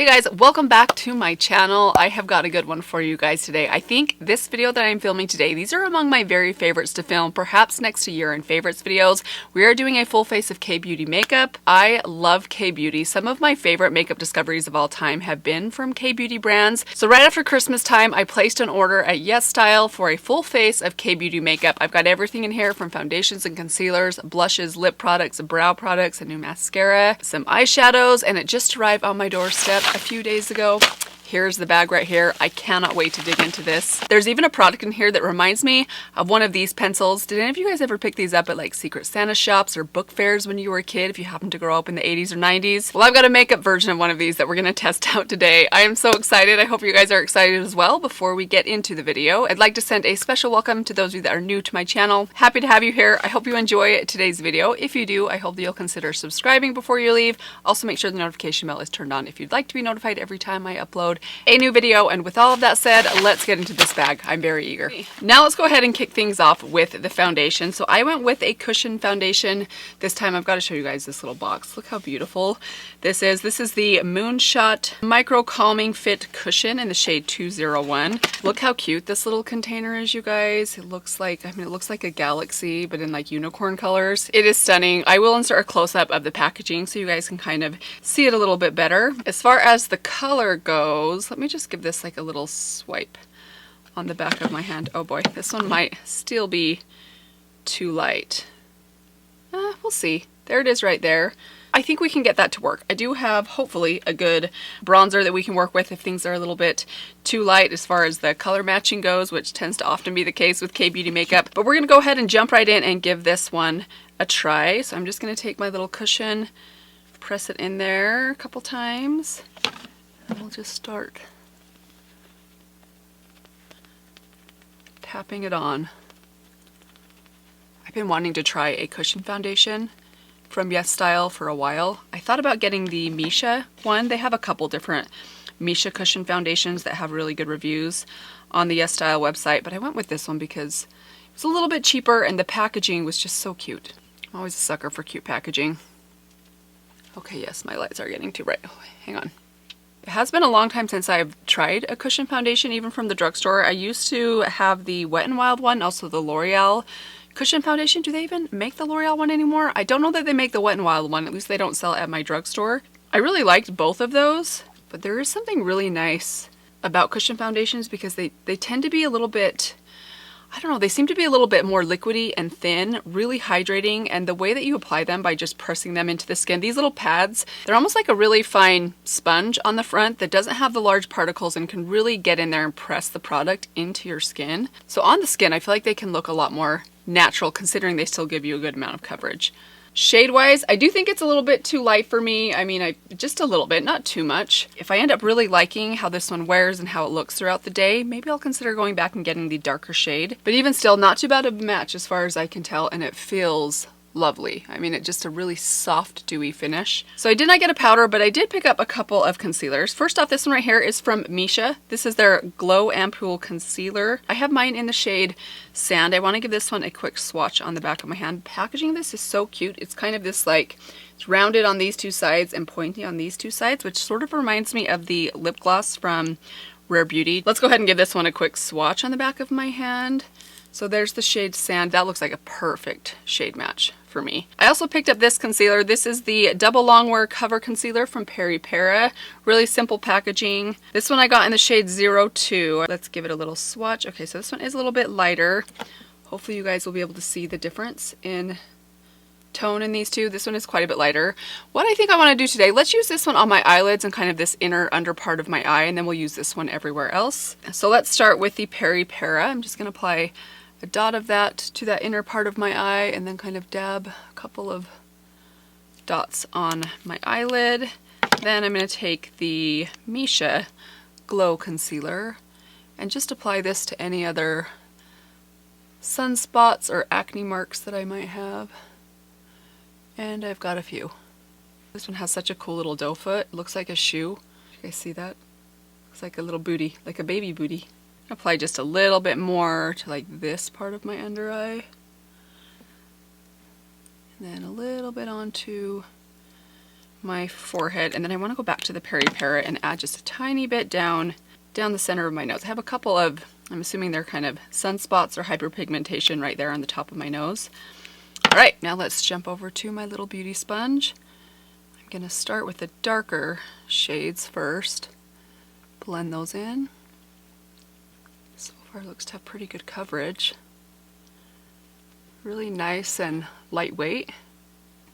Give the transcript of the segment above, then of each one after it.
Hey guys, welcome back to my channel. I have got a good one for you guys today. I think this video that I'm filming today, these are among my very favorites to film, perhaps next to year-end favorites videos. We are doing a full face of K-Beauty makeup. I love K-Beauty. Some of my favorite makeup discoveries of all time have been from K-Beauty brands. So right after Christmas time, I placed an order at YesStyle for a full face of K-Beauty makeup. I've got everything in here from foundations and concealers, blushes, lip products, brow products, a new mascara, some eyeshadows, and it just arrived on my doorstep a few days ago. Here's the bag right here. I cannot wait to dig into this. There's even a product in here that reminds me of one of these pencils. Did any of you guys ever pick these up at like Secret Santa shops or book fairs when you were a kid, if you happened to grow up in the 80s or 90s? Well, I've got a makeup version of one of these that we're gonna test out today. I am so excited. I hope you guys are excited as well. Before we get into the video, I'd like to send a special welcome to those of you that are new to my channel. Happy to have you here. I hope you enjoy today's video. If you do, I hope that you'll consider subscribing before you leave. Also, make sure the notification bell is turned on if you'd like to be notified every time I upload a new video. And with all of that said, let's get into this bag. I'm very eager. Now let's go ahead and kick things off with the foundation. So I went with a cushion foundation. This time I've got to show you guys this little box. Look how beautiful this is. This is the Moonshot Micro Calming Fit Cushion in the shade 201. Look how cute this little container is, you guys. It looks like, it looks like a galaxy, but in like unicorn colors. It is stunning. I will insert a close-up of the packaging so you guys can kind of see it a little bit better. As far as the color goes, let me just give this like a little swipe on the back of my hand. Oh boy, this one might still be too light. We'll see. There it is right there. I think we can get that to work. I do have, hopefully, a good bronzer that we can work with if things are a little bit too light as far as the color matching goes, which tends to often be the case with K-Beauty makeup. But we're going to go ahead and jump right in and give this one a try. So I'm just going to take my little cushion, press it in there a couple times, and we'll just start tapping it on. I've been wanting to try a cushion foundation from YesStyle for a while. I thought about getting the Misha one. They have a couple different Misha cushion foundations that have really good reviews on the YesStyle website, but I went with this one because it was a little bit cheaper and the packaging was just so cute. I'm always a sucker for cute packaging. Okay, yes, my lights are getting too bright. Oh, hang on. It has been a long time since I've tried a cushion foundation, even from the drugstore. I used to have the Wet n Wild one, also the L'Oreal cushion foundation. Do they even make the L'Oreal one anymore? I don't know that they make the Wet n Wild one. At least they don't sell it at my drugstore. I really liked both of those, but there is something really nice about cushion foundations because they tend to be a little bit, I don't know, they seem to be a little bit more liquidy and thin, really hydrating, and the way that you apply them by just pressing them into the skin, these little pads, they're almost like a really fine sponge on the front that doesn't have the large particles and can really get in there and press the product into your skin. So on the skin, I feel like they can look a lot more natural considering they still give you a good amount of coverage. Shade-wise, I do think it's a little bit too light for me. I mean, just a little bit, not too much. If I end up really liking how this one wears and how it looks throughout the day, maybe I'll consider going back and getting the darker shade. But even still, not too bad of a match as far as I can tell, and it feels lovely. I mean, it's just a really soft, dewy finish. So I did not get a powder, but I did pick up a couple of concealers. First off, this one right here is from Misha. This is their Glow Ampoule Concealer. I have mine in the shade Sand. I want to give this one a quick swatch on the back of my hand. Packaging of this is so cute. It's kind of this like, it's rounded on these two sides and pointy on these two sides, which sort of reminds me of the lip gloss from Rare Beauty. Let's go ahead and give this one a quick swatch on the back of my hand. So there's the shade Sand. That looks like a perfect shade match for me. I also picked up this concealer. This is the Double Longwear Cover Concealer from Peri Para. Really simple packaging. This one I got in the shade 02. Let's give it a little swatch. Okay, so this one is a little bit lighter. Hopefully you guys will be able to see the difference in tone in these two. This one is quite a bit lighter. What I think I want to do today, let's use this one on my eyelids and kind of this inner under part of my eye, and then we'll use this one everywhere else. So let's start with the Peri Para. I'm just going to apply a dot of that to that inner part of my eye and then kind of dab a couple of dots on my eyelid. Then I'm going to take the Misha Glow Concealer and just apply this to any other sunspots or acne marks that I might have. And I've got a few. This one has such a cool little doe foot. It looks like a shoe. You guys see that? Looks like a little booty, like a baby booty. Apply just a little bit more to like this part of my under eye. And then a little bit onto my forehead, and then I want to go back to the Peri Parrot and add just a tiny bit down the center of my nose. I have a couple of, I'm assuming they're kind of sunspots or hyperpigmentation right there on the top of my nose. All right, now let's jump over to my little beauty sponge. I'm going to start with the darker shades first. Blend those in. So far it looks to have pretty good coverage. Really nice and lightweight.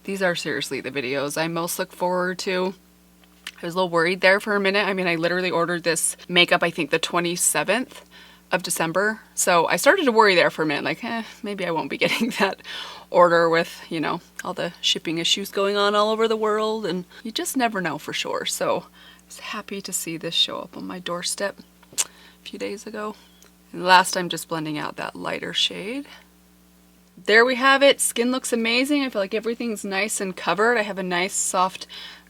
These are seriously the videos I most look forward to. I was a little worried there for a minute. I mean, I literally ordered this makeup, I think the 27th of December. So I started to worry there for a minute, like, maybe I won't be getting that order with, you know, all the shipping issues going on all over the world, and you just never know for sure. So I was happy to see this show up on my doorstep a few days ago. And last I'm just blending out that lighter shade. There we have it. Skin looks amazing. I feel like everything's nice and covered. I have a nice soft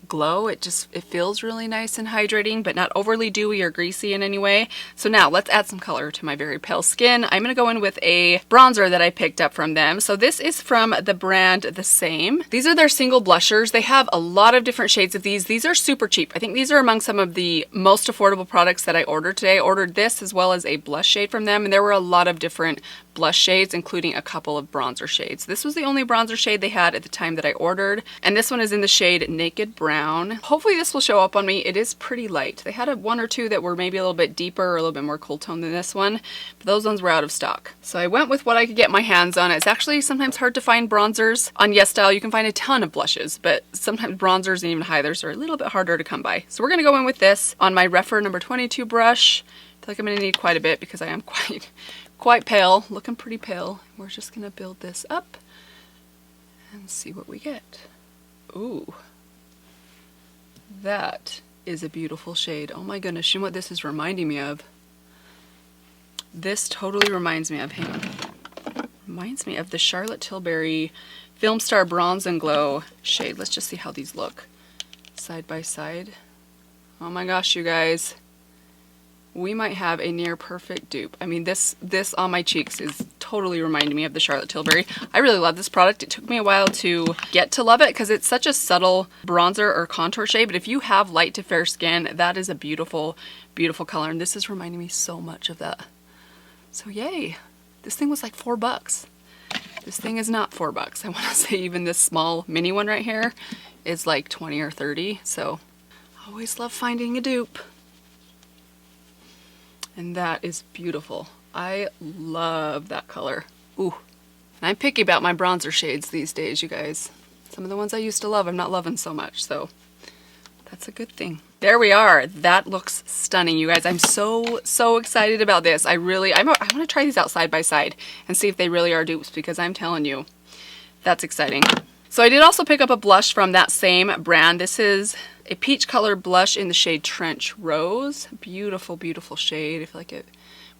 glow. It feels really nice and hydrating, but not overly dewy or greasy in any way. So now let's add some color to my very pale skin. I'm going to go in with a bronzer that I picked up from them. So this is from the brand The Same. These are their single blushers. They have a lot of different shades of these. These are super cheap. I think these are among some of the most affordable products that I ordered today. I ordered this as well as a blush shade from them, and there were a lot of different blush shades, including a couple of bronzer shades. This was the only bronzer shade they had at the time that I ordered, and this one is in the shade Naked Brown. Hopefully this will show up on me. It is pretty light. They had one or two that were maybe a little bit deeper or a little bit more cool tone than this one, but those ones were out of stock. So I went with what I could get my hands on. It's actually sometimes hard to find bronzers. On YesStyle you can find a ton of blushes, but sometimes bronzers and even hiders are a little bit harder to come by. So we're going to go in with this on my Rephr number 22 brush. I feel like I'm going to need quite a bit because I am quite pale, looking pretty pale. We're just gonna build this up and see what we get. Ooh, that is a beautiful shade. Oh my goodness, you know what this is reminding me of? This totally reminds me of, hang on, reminds me of the Charlotte Tilbury Film Star Bronze and Glow shade. Let's just see how these look side by side. Oh my gosh, you guys. We might have a near perfect dupe. I mean, this on my cheeks is totally reminding me of the Charlotte Tilbury. I really love this product. It took me a while to get to love it because it's such a subtle bronzer or contour shade, but if you have light to fair skin, that is a beautiful, beautiful color, and this is reminding me so much of that. So yay. This thing was like $4. This thing is not $4. I want to say even this small mini one right here is like 20 or 30, so I always love finding a dupe. And that is beautiful. I love that color. Ooh. And I'm picky about my bronzer shades these days, you guys. Some of the ones I used to love, I'm not loving so much, so that's a good thing. There we are. That looks stunning, you guys. I'm so excited about this. I want to try these out side by side and see if they really are dupes, because I'm telling you, that's exciting. So I did also pick up a blush from that same brand. This is a peach color blush in the shade Trench Rose. Beautiful, beautiful shade. I feel like it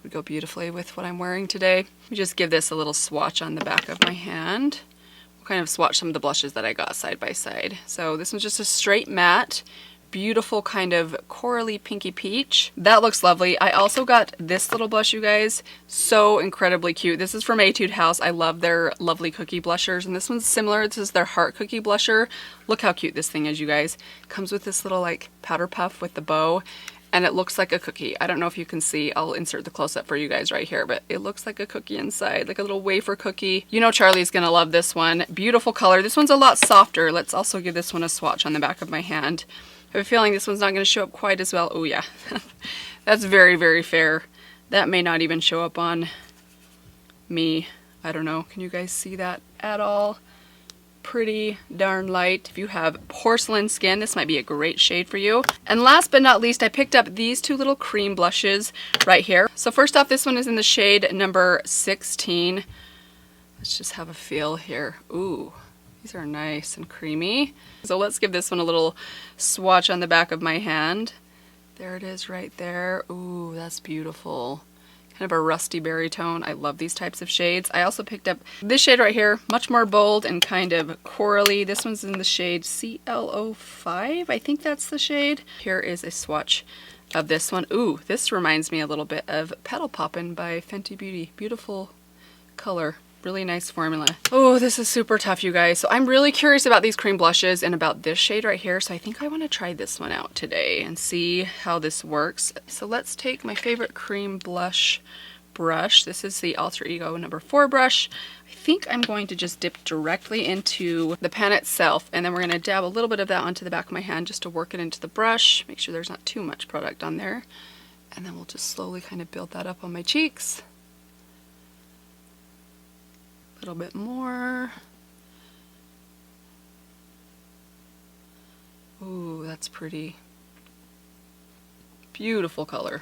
would go beautifully with what I'm wearing today. Let me just give this a little swatch on the back of my hand. We'll kind of swatch some of the blushes that I got side by side. So this one's just a straight matte, beautiful kind of corally pinky peach. That looks lovely. I also got this little blush, you guys. So incredibly cute. This is from Etude House. I love their lovely cookie blushers, and this one's similar. This is their heart cookie blusher. Look how cute this thing is, you guys. Comes with this little like powder puff with the bow, and it looks like a cookie. I don't know if you can see. I'll insert the close-up for you guys right here, but it looks like a cookie inside, like a little wafer cookie. You know Charlie's gonna love this one. Beautiful color. This one's a lot softer. Let's also give this one a swatch on the back of my hand. I have a feeling this one's not going to show up quite as well. Oh yeah, that's very, very fair. That may not even show up on me. I don't know. Can you guys see that at all? Pretty darn light. If you have porcelain skin, this might be a great shade for you. And last but not least, I picked up these two little cream blushes right here. So first off, this one is in the shade number 16. Let's just have a feel here. Ooh. These are nice and creamy. So let's give this one a little swatch on the back of my hand. There it is right there. Ooh, that's beautiful. Kind of a rusty berry tone. I love these types of shades. I also picked up this shade right here, much more bold and kind of corally. This one's in the shade CL05. I think that's the shade. Here is a swatch of this one. Ooh, this reminds me a little bit of Petal Poppin' by Fenty Beauty. Beautiful color. Really nice formula. Oh, this is super tough, you guys. So I'm really curious about these cream blushes and about this shade right here. So I think I want to try this one out today and see how this works. So let's take my favorite cream blush brush. This is the Alter Ego number 4 brush. I think I'm going to just dip directly into the pan itself, and then we're going to dab a little bit of that onto the back of my hand just to work it into the brush. Make sure there's not too much product on there. And then we'll just slowly kind of build that up on my cheeks. A little bit more. Ooh, that's pretty. Beautiful color.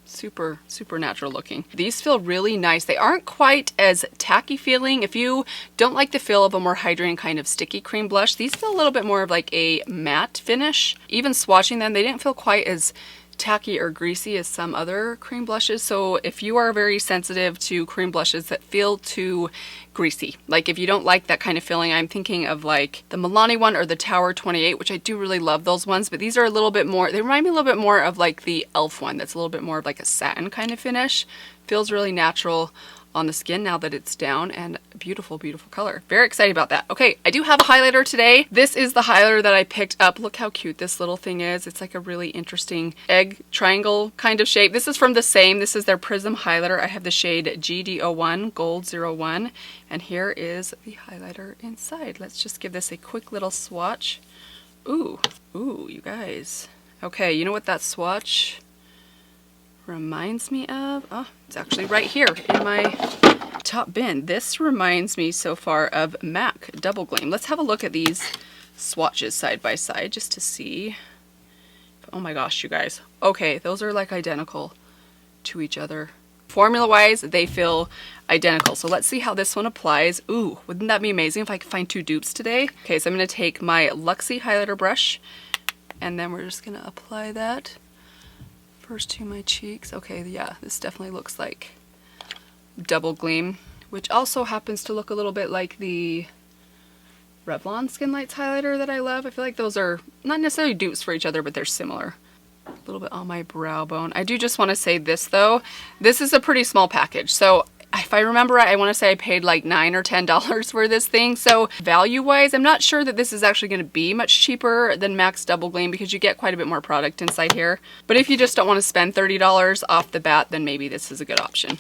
Super, super natural looking. These feel really nice. They aren't quite as tacky feeling. If you don't like the feel of a more hydrating kind of sticky cream blush, these feel a little bit more of like a matte finish. Even swatching them, they didn't feel quite as tacky or greasy as some other cream blushes. So if you are very sensitive to cream blushes that feel too greasy, like if you don't like that kind of feeling, I'm thinking of like the Milani one or the Tower 28, which I do really love those ones, but these are a little bit more, they remind me a little bit more of like the e.l.f. one that's a little bit more of like a satin kind of finish. Feels really natural on the skin now that it's down, and beautiful, beautiful color. Very excited about that. Okay, I do have a highlighter today. This is the highlighter that I picked up. Look how cute this little thing is. It's like a really interesting egg triangle kind of shape. This is from the same. This is their Prism highlighter. I have the shade GD01, Gold 01, and here is the highlighter inside. Let's just give this a quick little swatch. Ooh, you guys. Okay, you know what that swatch reminds me of? Oh, it's actually right here in my top bin. This reminds me so far of MAC Double Gleam. Let's have a look at these swatches side by side just to see. Oh my gosh, you guys. Okay, those are like identical to each other. Formula wise, they feel identical. So let's see how this one applies. Ooh, wouldn't that be amazing if I could find 2 dupes today? Okay, so I'm going to take my Luxie highlighter brush, and then we're just going to apply that first to my cheeks. Okay, yeah, this definitely looks like Double Gleam, which also happens to look a little bit like the Revlon Skin Lights highlighter that I love. I feel like those are not necessarily dupes for each other, but they're similar. A little bit on my brow bone. I do just want to say this though, this is a pretty small package. So if I remember right, I want to say I paid like $9 or $10 for this thing. So value wise, I'm not sure that this is actually going to be much cheaper than MAC's Double Gleam because you get quite a bit more product inside here. But if you just don't want to spend $30 off the bat, then maybe this is a good option.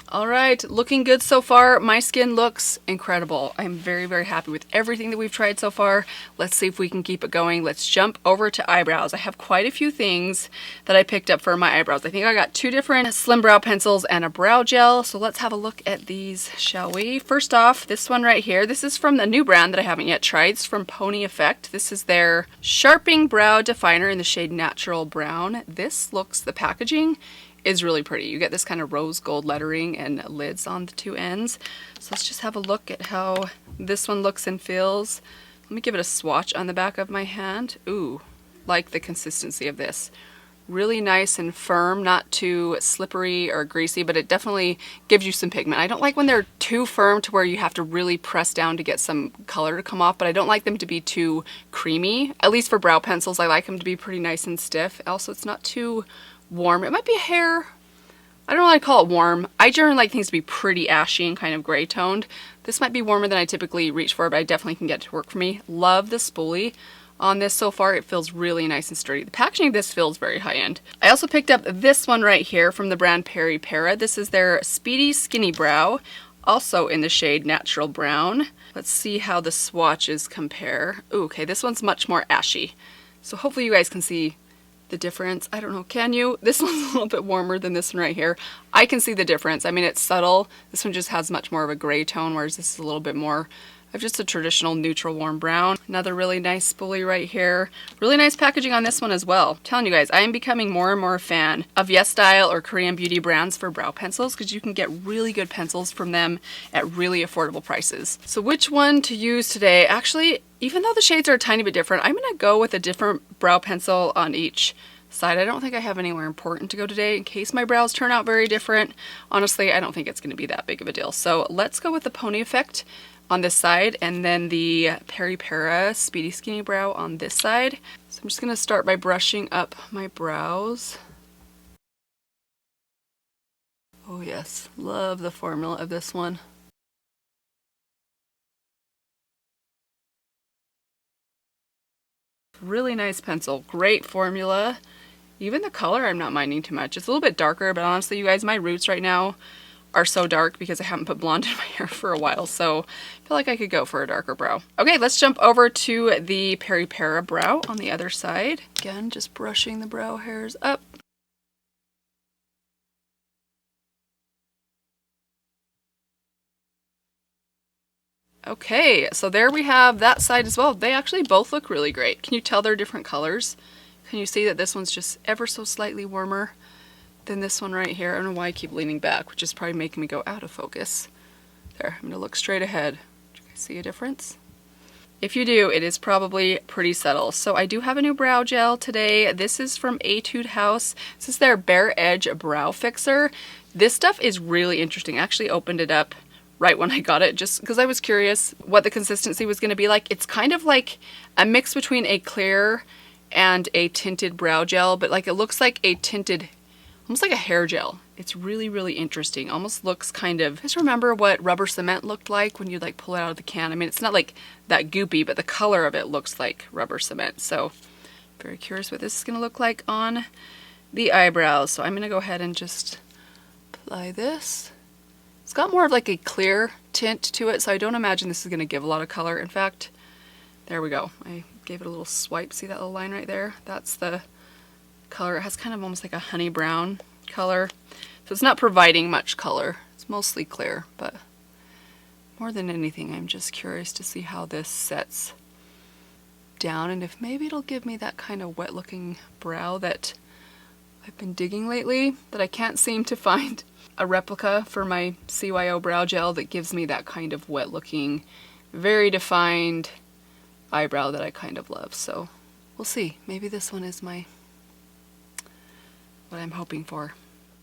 All right, looking good so far. My skin looks incredible. I'm very, very happy with everything that we've tried so far. Let's see if we can keep it going. Let's jump over to eyebrows. I have quite a few things that I picked up for my eyebrows. I think I got 2 different slim brow pencils and a brow gel. So let's have a look at these, shall we? First off, this one right here. This is from the new brand that I haven't yet tried. It's from Pony Effect. This is their Sharpening Brow Definer in the shade Natural Brown. This looks, the packaging is really pretty. You get this kind of rose gold lettering and lids on the 2 ends. So let's just have a look at how this one looks and feels. Let me give it a swatch on the back of my hand. Ooh, like the consistency of this. Really nice and firm, not too slippery or greasy, but it definitely gives you some pigment. I don't like when they're too firm to where you have to really press down to get some color to come off, but I don't like them to be too creamy. At least for brow pencils, I like them to be pretty nice and stiff. Also, it's not too warm. It might be a hair, I don't know why I call it warm. I generally like things to be pretty ashy and kind of gray toned. This might be warmer than I typically reach for, but I definitely can get it to work for me. Love the spoolie on this so far. It feels really nice and sturdy. The packaging of this feels very high end. I also picked up this one right here from the brand Peri Para. This is their Speedy Skinny Brow, also in the shade Natural Brown. Let's see how the swatches compare. Ooh, okay, this one's much more ashy. So hopefully you guys can see the difference. I don't know, can you? This one's a little bit warmer than this one right here. I can see the difference. I mean, it's subtle. This one just has much more of a gray tone, whereas this is a little bit more of just a traditional neutral warm brown. Another really nice spoolie right here. Really nice packaging on this one as well. I'm telling you guys, I am becoming more and more a fan of YesStyle or Korean beauty brands for brow pencils because you can get really good pencils from them at really affordable prices. So which one to use today? Actually, even though the shades are a tiny bit different, I'm gonna go with a different brow pencil on each side. I don't think I have anywhere important to go today in case my brows turn out very different. Honestly, I don't think it's gonna be that big of a deal. So let's go with the Pony Effect on this side and then the Peri Para Speedy Skinny Brow on this side. So I'm just gonna start by brushing up my brows. Oh yes, love the formula of this one. Really nice pencil, great formula. Even the color I'm not minding too much. It's a little bit darker, but honestly, you guys, my roots right now are so dark because I haven't put blonde in my hair for a while, so I feel like I could go for a darker brow. Okay, let's jump over to the Peri Para brow on the other side. Again, just brushing the brow hairs up. Okay, so there we have that side as well. They actually both look really great. Can you tell they're different colors? Can you see that this one's just ever so slightly warmer than this one right here? I don't know why I keep leaning back, which is probably making me go out of focus. There, I'm gonna look straight ahead. Do you guys see a difference? If you do, it is probably pretty subtle. So I do have a new brow gel today. This is from Etude House. This is their Bare Edge Brow Fixer. This stuff is really interesting. I actually opened it up right when I got it just because I was curious what the consistency was going to be like. It's kind of like a mix between a clear and a tinted brow gel, but like it looks like a tinted, almost like a hair gel. It's really, really interesting. Almost looks kind of, just remember what rubber cement looked like when you like pull it out of the can. I mean, it's not like that goopy, but the color of it looks like rubber cement. So very curious what this is gonna look like on the eyebrows. So I'm gonna go ahead and just apply this. It's got more of like a clear tint to it, so I don't imagine this is gonna give a lot of color. In fact, there we go. I gave it a little swipe. See that little line right there? That's the color. It has kind of almost like a honey brown color. So it's not providing much color. It's mostly clear, but more than anything, I'm just curious to see how this sets down and if maybe it'll give me that kind of wet looking brow that I've been digging lately, that I can't seem to find a replica for my CYO brow gel that gives me that kind of wet looking, very defined eyebrow that I kind of love. So we'll see. Maybe this one is what I'm hoping for.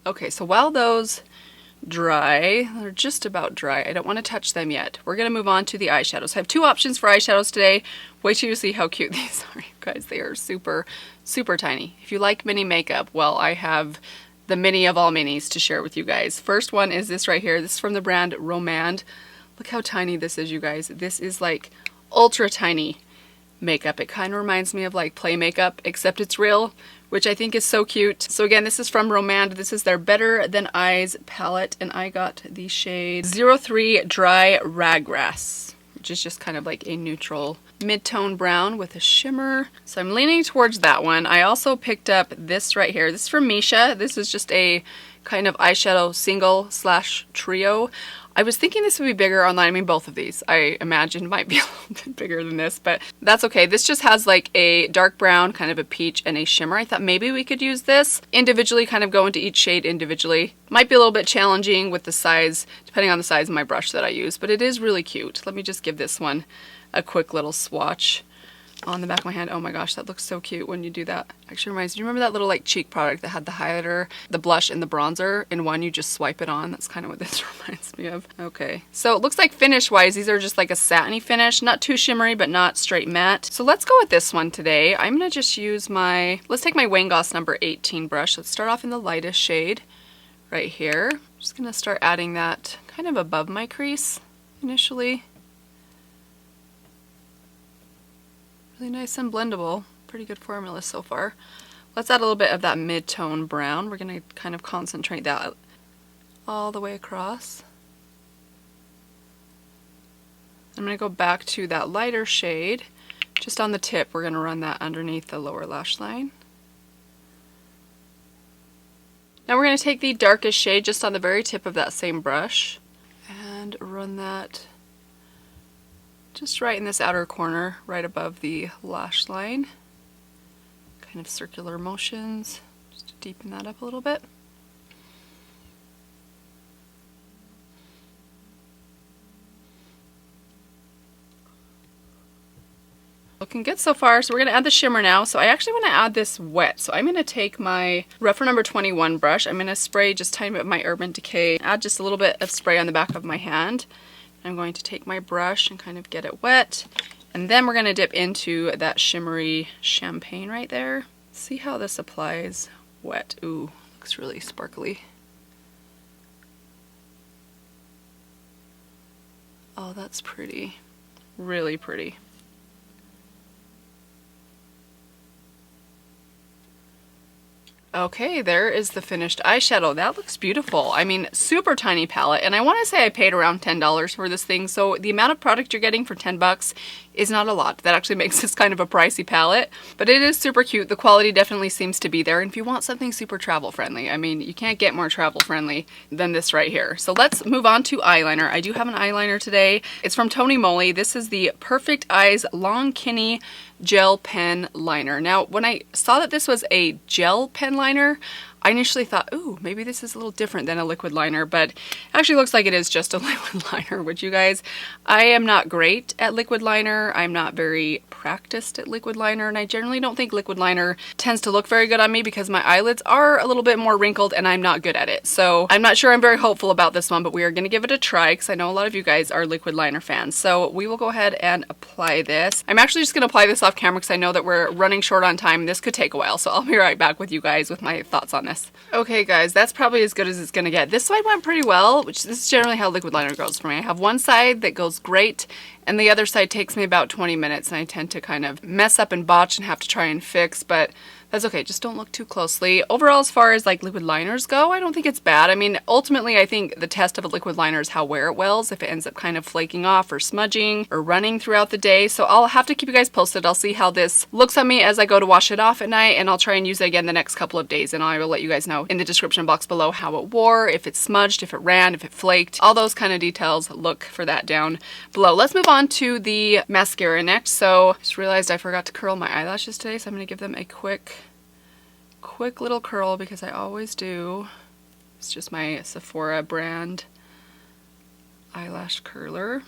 Okay, so while those dry, they're just about dry, I don't want to touch them yet. We're going to move on to the eyeshadows. I have two options for eyeshadows today. Wait till you see how cute these are, you guys. They are super, super tiny. If you like mini makeup, well, I have the mini of all minis to share with you guys. First one is this right here. This is from the brand Romand. Look how tiny this is, you guys. This is like ultra tiny makeup. It kind of reminds me of like play makeup, except it's real, which I think is so cute. So again, this is from Romand. This is their Better Than Eyes palette, and I got the shade 03 Dry Raggrass, which is just kind of like a neutral mid-tone brown with a shimmer. So I'm leaning towards that one. I also picked up this right here. This is from Misha. This is just a kind of eyeshadow single slash trio. I was thinking this would be bigger online. I mean, both of these I imagine might be a little bit bigger than this, but that's okay. This just has like a dark brown, kind of a peach, and a shimmer. I thought maybe we could use this individually, kind of go into each shade individually. Might be a little bit challenging with the size, depending on the size of my brush that I use, but it is really cute. Let me just give this one a quick little swatch on the back of my hand. Oh my gosh, that looks so cute when you do that. Actually reminds me, do you remember that little like cheek product that had the highlighter, the blush, and the bronzer in one? You just swipe it on. That's kind of what this reminds me of. Okay, so it looks like finish wise, these are just like a satiny finish, not too shimmery, but not straight matte. So let's go with this one today. I'm gonna just use let's take my Wayne Goss number 18 brush. Let's start off in the lightest shade right here. I'm just gonna start adding that kind of above my crease initially. Really nice and blendable. Pretty good formula so far. Let's add a little bit of that mid-tone brown. We're going to kind of concentrate that all the way across. I'm going to go back to that lighter shade. Just on the tip, we're going to run that underneath the lower lash line. Now we're going to take the darkest shade just on the very tip of that same brush and run that just right in this outer corner, right above the lash line. Kind of circular motions, just to deepen that up a little bit. Looking good so far. So we're going to add the shimmer now. So I actually want to add this wet. So I'm going to take my Rephr number 21 brush. I'm going to spray just a tiny bit of my Urban Decay. Add just a little bit of spray on the back of my hand. I'm going to take my brush and kind of get it wet. And then we're going to dip into that shimmery champagne right there. See how this applies wet. Ooh, looks really sparkly. Oh, that's pretty. Really pretty. Okay, there is the finished eyeshadow. That looks beautiful. I mean, super tiny palette, and I want to say I paid around $10 for this thing, so the amount of product you're getting for 10 bucks is not a lot. That actually makes this kind of a pricey palette, but it is super cute. The quality definitely seems to be there, and if you want something super travel friendly, I mean, you can't get more travel friendly than this right here. So let's move on to eyeliner. I do have an eyeliner today. It's from Tony Moly. This is the Perfect Eyes Long Kinney Gel Pen Liner. Now, when I saw that this was a gel pen liner, I initially thought, ooh, maybe this is a little different than a liquid liner, but it actually looks like it is just a liquid liner, which you guys, I am not great at liquid liner. I'm not very practiced at liquid liner, and I generally don't think liquid liner tends to look very good on me because my eyelids are a little bit more wrinkled and I'm not good at it. So I'm not sure I'm very hopeful about this one, but we are going to give it a try because I know a lot of you guys are liquid liner fans. So we will go ahead and apply this. I'm actually just going to apply this off camera because I know that we're running short on time. This could take a while, so I'll be right back with you guys with my thoughts on this. Okay guys, that's probably as good as it's gonna get. This side went pretty well, which this is generally how liquid liner goes for me. I have one side that goes great, and the other side takes me about 20 minutes, and I tend to kind of mess up and botch and have to try and fix, but that's okay, just don't look too closely. Overall, as far as like liquid liners go, I don't think it's bad. I mean, ultimately, I think the test of a liquid liner is how wear it wells, if it ends up kind of flaking off or smudging or running throughout the day. So I'll have to keep you guys posted. I'll see how this looks on me as I go to wash it off at night, and I'll try and use it again the next couple of days, and I will let you guys know in the description box below how it wore, if it smudged, if it ran, if it flaked, all those kind of details. Look for that down below. Let's move on to the mascara next. So just realized I forgot to curl my eyelashes today, so I'm going to give them a quick little curl because I always do. It's just my Sephora brand eyelash curler.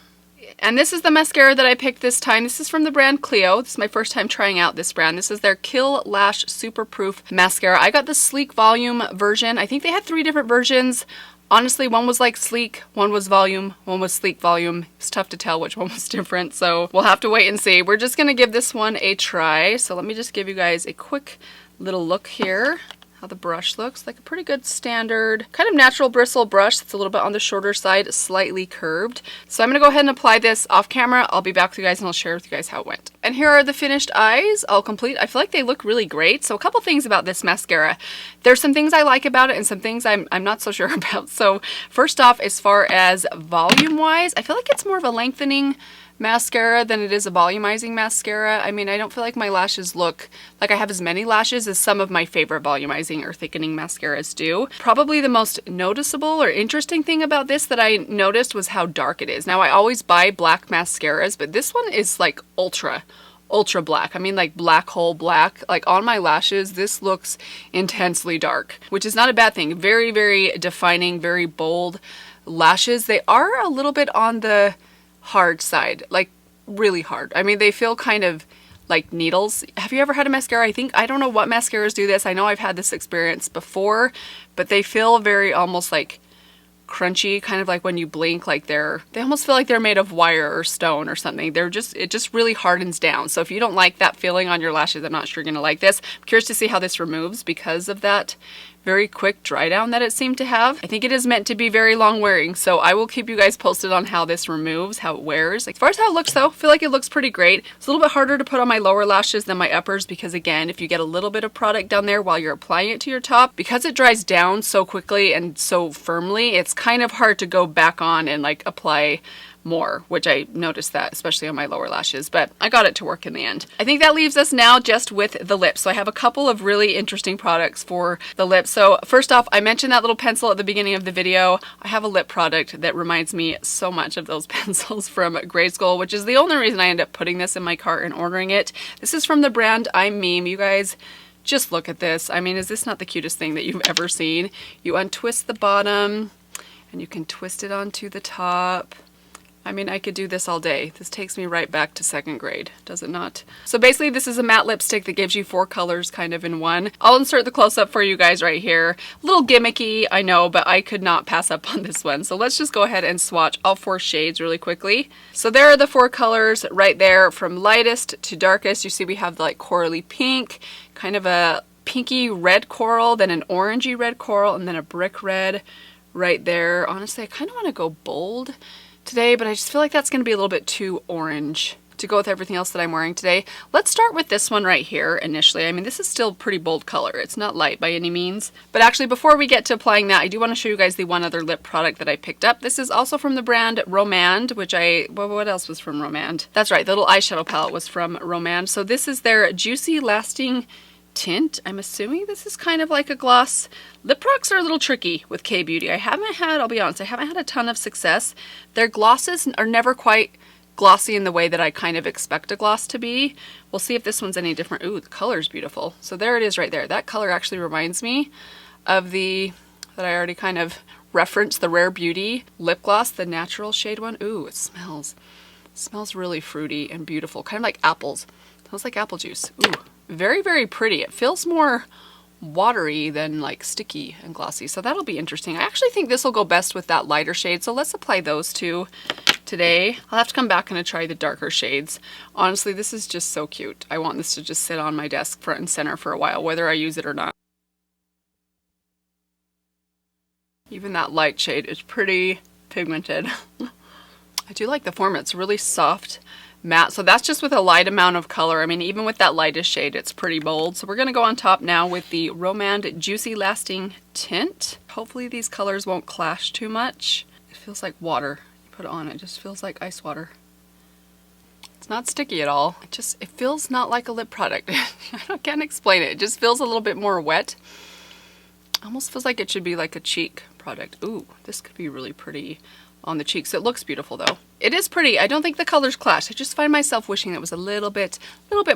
And this is the mascara that I picked this time. This is from the brand Clio. This is my first time trying out this brand. This is their Kill Lash Super Proof Mascara. I got the Sleek Volume version. I think they had 3 different versions. Honestly, one was like sleek, one was volume, one was sleek volume. It's tough to tell which one was different, so we'll have to wait and see. We're just gonna give this one a try. So let me just give you guys a quick little look here, how the brush looks. Like a pretty good standard, kind of natural bristle brush that's a little bit on the shorter side, slightly curved. So I'm gonna go ahead and apply this off camera. I'll be back with you guys and I'll share with you guys how it went. And here are the finished eyes, all complete. I feel like they look really great. So a couple things about this mascara. There's some things I like about it and some things I'm not so sure about. So first off, as far as volume wise, I feel like it's more of a lengthening mascara than it is a volumizing mascara. I mean, I don't feel like my lashes look like I have as many lashes as some of my favorite volumizing or thickening mascaras do. Probably the most noticeable or interesting thing about this that I noticed was how dark it is. Now, I always buy black mascaras, but this one is like ultra black. I mean, like black hole black. Like on my lashes, this looks intensely dark, which is not a bad thing. Very, very defining, very bold lashes. They are a little bit on the hard side, like really hard. I mean, they feel kind of like needles. Have you ever had a mascara? I don't know what mascaras do this. I know I've had this experience before, but they feel very almost like crunchy, kind of like when you blink, like they almost feel like they're made of wire or stone or something. It just really hardens down. So if you don't like that feeling on your lashes, I'm not sure you're gonna like this. I'm curious to see how this removes because of that very quick dry down that it seemed to have. I think it is meant to be very long wearing, so I will keep you guys posted on how this removes, how it wears. As far as how it looks though, I feel like it looks pretty great. It's a little bit harder to put on my lower lashes than my uppers because again, if you get a little bit of product down there while you're applying it to your top, because it dries down so quickly and so firmly, it's kind of hard to go back on and like apply more, which I noticed that especially on my lower lashes, but I got it to work in the end. I think that leaves us now just with the lips. So I have a couple of really interesting products for the lips. So first off, I mentioned that little pencil at the beginning of the video. I have a lip product that reminds me so much of those pencils from grade school, which is the only reason I end up putting this in my cart and ordering it. This is from the brand I'm Meme. You guys, just look at this. I mean, is this not the cutest thing that you've ever seen? You untwist the bottom and you can twist it onto the top. I mean, I could do this all day. This takes me right back to 2nd grade, does it not? So basically, this is a matte lipstick that gives you 4 colors kind of in one. I'll insert the close-up for you guys right here. A little gimmicky, I know, but I could not pass up on this one. So let's just go ahead and swatch all 4 shades really quickly. So there are the 4 colors right there from lightest to darkest. You see we have the like corally pink, kind of a pinky red coral, then an orangey red coral, and then a brick red right there. Honestly, I kind of want to go bold today, but I just feel like that's going to be a little bit too orange. to go with everything else that I'm wearing today. Let's start with this one right here initially. I mean, this is still pretty bold color. It's not light by any means. But actually, before we get to applying that, I do want to show you guys the one other lip product that I picked up. This is also from the brand Romand, which what else was from Romand? That's right, the little eyeshadow palette was from Romand. So this is their Juicy Lasting Tint. I'm assuming this is kind of like a gloss. Lip products are a little tricky with K-Beauty. I'll be honest, I haven't had a ton of success. Their glosses are never quite glossy in the way that I kind of expect a gloss to be. We'll see if this one's any different. Ooh, the color's beautiful. So there it is right there. That color actually reminds me of that I already kind of referenced, the Rare Beauty lip gloss, the natural shade one. Ooh, it smells really fruity and beautiful, kind of like apples. It smells like apple juice. Ooh, very, very pretty. It feels more watery than like sticky and glossy, so that'll be interesting. I actually think this will go best with that lighter shade, so let's apply those two today. I'll have to come back and try the darker shades. Honestly, this is just so cute. I want this to just sit on my desk front and center for a while, whether I use it or not. Even that light shade is pretty pigmented. I do like the form. It's really soft, matte. So that's just with a light amount of color. I mean, even with that lightest shade, it's pretty bold. So we're going to go on top now with the Romand Juicy Lasting Tint. Hopefully these colors won't clash too much. It feels like water. You put it on, it just feels like ice water. It's not sticky at all. It feels not like a lip product. I can't explain it. It just feels a little bit more wet. Almost feels like it should be like a cheek product. Ooh, this could be really pretty on the cheeks. It looks beautiful though. It is pretty. I don't think the colors clash. I just find myself wishing it was a little bit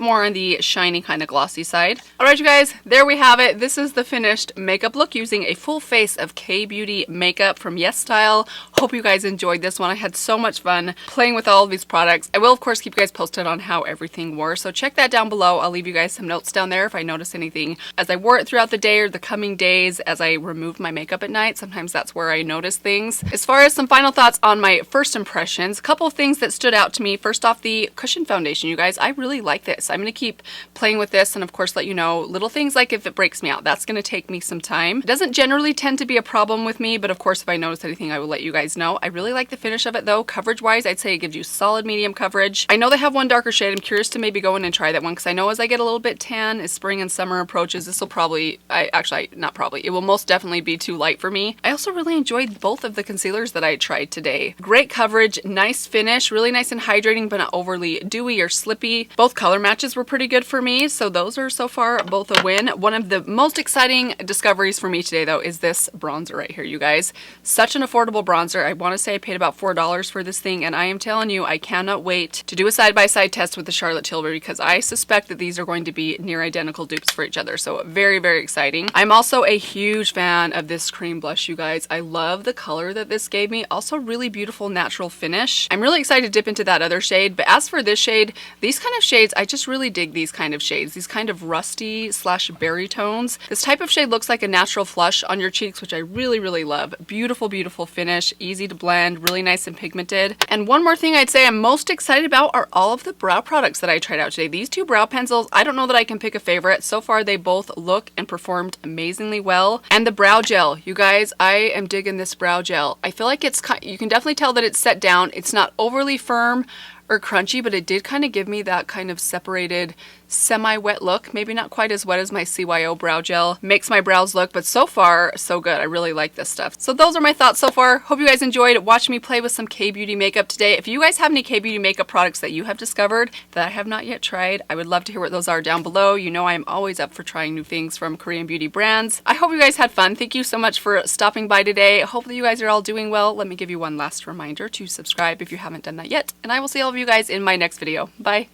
more on the shiny kind of glossy side. All right, you guys, there we have it. This is the finished makeup look using a full face of K-Beauty makeup from YesStyle. Hope you guys enjoyed this one. I had so much fun playing with all of these products. I will, of course, keep you guys posted on how everything wore, so check that down below. I'll leave you guys some notes down there if I notice anything as I wore it throughout the day or the coming days as I removed my makeup at night. Sometimes that's where I notice things. As far as some final thoughts on my first impressions, a couple of things that stood out to me. First off, the cushion foundation, you guys. I really like this. I'm going to keep playing with this and of course let you know little things like if it breaks me out. That's going to take me some time. It doesn't generally tend to be a problem with me, but of course if I notice anything I will let you guys know. I really like the finish of it though. Coverage wise, I'd say it gives you solid medium coverage. I know they have one darker shade. I'm curious to maybe go in and try that one because I know as I get a little bit tan as spring and summer approaches, this will probably, it will most definitely be too light for me. I also really enjoyed both of the concealers that I tried today. Great coverage, nice finish, really nice and hydrating, but not overly dewy or slippy. Both color matches were pretty good for me, so those are so far both a win. One of the most exciting discoveries for me today though is this bronzer right here, you guys. Such an affordable bronzer. I want to say I paid about $4 for this thing, and I am telling you, I cannot wait to do a side-by-side test with the Charlotte Tilbury because I suspect that these are going to be near identical dupes for each other, so very, very exciting. I'm also a huge fan of this cream blush, you guys. I love the color that this gave me. Also really beautiful natural finish. I'm really excited to dip into that other shade, but as for this shade, these kind of shades, I just really dig these kind of shades, these kind of rusty slash berry tones. This type of shade looks like a natural flush on your cheeks, which I really, really love. Beautiful, beautiful finish, easy to blend, really nice and pigmented. And one more thing I'd say I'm most excited about are all of the brow products that I tried out today. These two brow pencils, I don't know that I can pick a favorite. So far, they both look and performed amazingly well. And the brow gel, you guys, I am digging this brow gel. I feel like you can definitely tell that it's set down. It's not overly firm or crunchy, but it did kind of give me that kind of separated semi-wet look. Maybe not quite as wet as my CYO brow gel makes my brows look, but so far so good. I really like this stuff. So those are my thoughts so far. Hope you guys enjoyed watching me play with some K-Beauty makeup today. If you guys have any K-Beauty makeup products that you have discovered that I have not yet tried, I would love to hear what those are down below. You know I am always up for trying new things from Korean beauty brands. I hope you guys had fun. Thank you so much for stopping by today. Hopefully you guys are all doing well. Let me give you one last reminder to subscribe if you haven't done that yet, and I will see all of you guys in my next video. Bye!